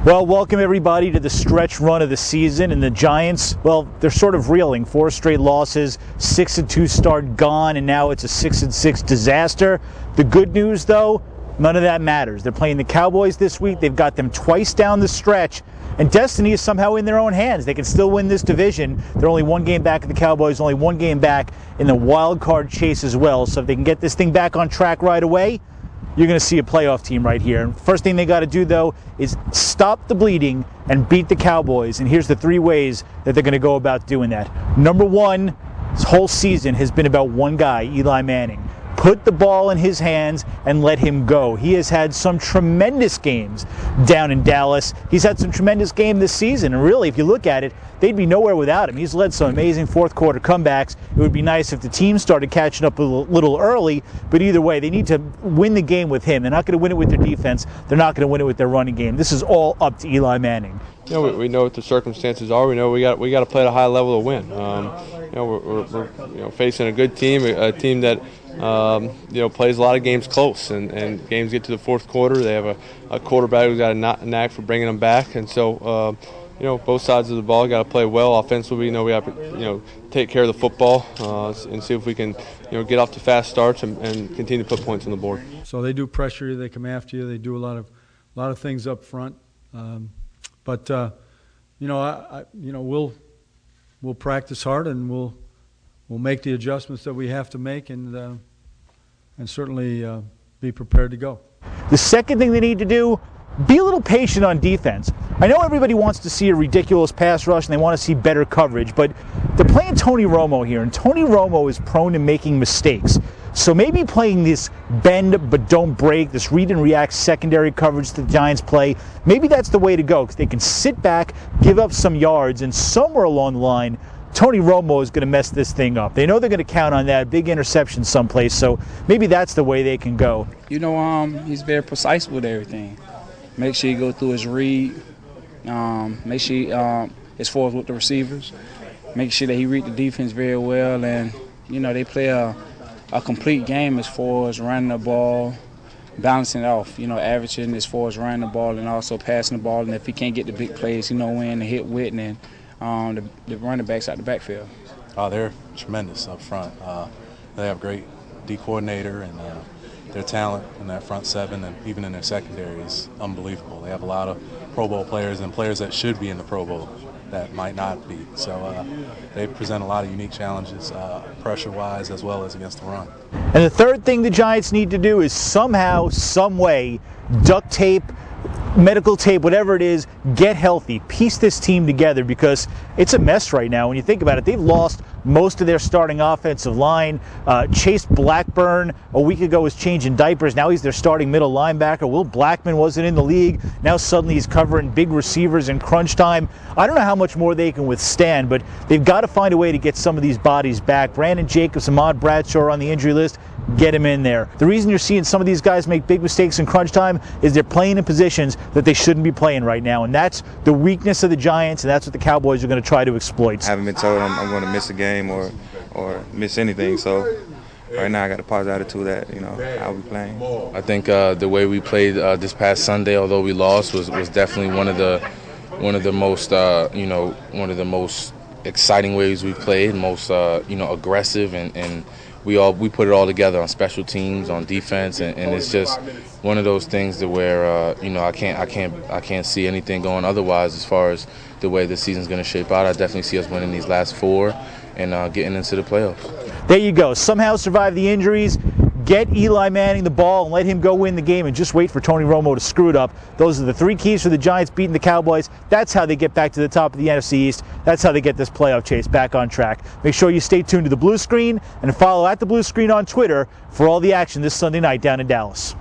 Well, welcome everybody to the stretch run of the season, and the Giants, well, they're sort of reeling. 4 straight losses, 6-2 start gone, and now it's a 6-6 disaster. The good news, though, none of that matters. They're playing the Cowboys this week. They've got them twice down the stretch, and destiny is somehow in their own hands. They can still win this division. They're only 1 game back of the Cowboys, only 1 game back in the wild card chase as well. So if they can get this thing back on track right away, you're going to see a playoff team right here. And first thing they got to do, though, is stop the bleeding and beat the Cowboys. And here's the 3 ways that they're going to go about doing that. Number 1, this whole season has been about one guy, Eli Manning. Put the ball in his hands and let him go. He has had some tremendous games down in Dallas. He's had some tremendous game this season. And really, if you look at it, they'd be nowhere without him. He's led some amazing fourth quarter comebacks. It would be nice if the team started catching up a little early. But either way, they need to win the game with him. They're not going to win it with their defense. They're not going to win it with their running game. This is all up to Eli Manning. You know, we know what the circumstances are. We know we got to play at a high level to win. We're facing a good team, a team that plays a lot of games close, and games get to the fourth quarter. They have a quarterback who's got a knack for bringing them back, and so both sides of the ball got to play well offensively. We have to take care of the football and see if we can get off to fast starts and continue to put points on the board. So they do pressure you, they come after you, they do a lot of things up front, but we'll practice hard and we'll make the adjustments that we have to make and certainly be prepared to go. The second thing they need to do, be a little patient on defense. I know everybody wants to see a ridiculous pass rush and they want to see better coverage, but they're playing Tony Romo here, and Tony Romo is prone to making mistakes. So maybe playing this bend but don't break, this read and react secondary coverage that the Giants play, maybe that's the way to go, because they can sit back, give up some yards, and somewhere along the line, Tony Romo is going to mess this thing up. They know they're going to count on that big interception someplace, so maybe that's the way they can go. He's very precise with everything. Make sure you go through his read. Make sure as far as with the receivers, make sure that he read the defense very well, and they play a complete game as far as running the ball, balancing it off, averaging as far as running the ball and also passing the ball. And if he can't get the big plays, when to hit with and the running backs out the backfield. They're tremendous up front. They have a great D coordinator, and their talent in that front 7 and even in their secondary is unbelievable. They have a lot of Pro Bowl players and players that should be in the Pro Bowl that might not be. So they present a lot of unique challenges pressure-wise as well as against the run. And the third thing the Giants need to do is somehow, some way, duct tape, medical tape, whatever it is, get healthy, piece this team together, because it's a mess right now. When you think about it, they've lost most of their starting offensive line. Chase Blackburn a week ago was changing diapers. Now he's their starting middle linebacker. Will Blackman wasn't in the league. Now suddenly he's covering big receivers in crunch time. I don't know how much more they can withstand, but they've got to find a way to get some of these bodies back. Brandon Jacobs, Ahmad Bradshaw are on the injury list. Get him in there. The reason you're seeing some of these guys make big mistakes in crunch time is they're playing in positions that they shouldn't be playing right now, and that's the weakness of the Giants, and that's what the Cowboys are going to try to exploit. I haven't been told I'm going to miss a game or miss anything, so right now I got a positive attitude that I'll be playing. I think the way we played this past Sunday, although we lost, was definitely one of the most exciting ways we've played, most aggressive, and we put it all together on special teams, on defense, and it's just one of those things that where I can't see anything going otherwise as far as the way the season's going to shape out. I definitely see us winning these last 4 and getting into the playoffs. There you go. Somehow survive the injuries. Get Eli Manning the ball and let him go win the game, and just wait for Tony Romo to screw it up. Those are the 3 keys for the Giants beating the Cowboys. That's how they get back to the top of the NFC East. That's how they get this playoff chase back on track. Make sure you stay tuned to the Blue Screen and follow @the Blue Screen on Twitter for all the action this Sunday night down in Dallas.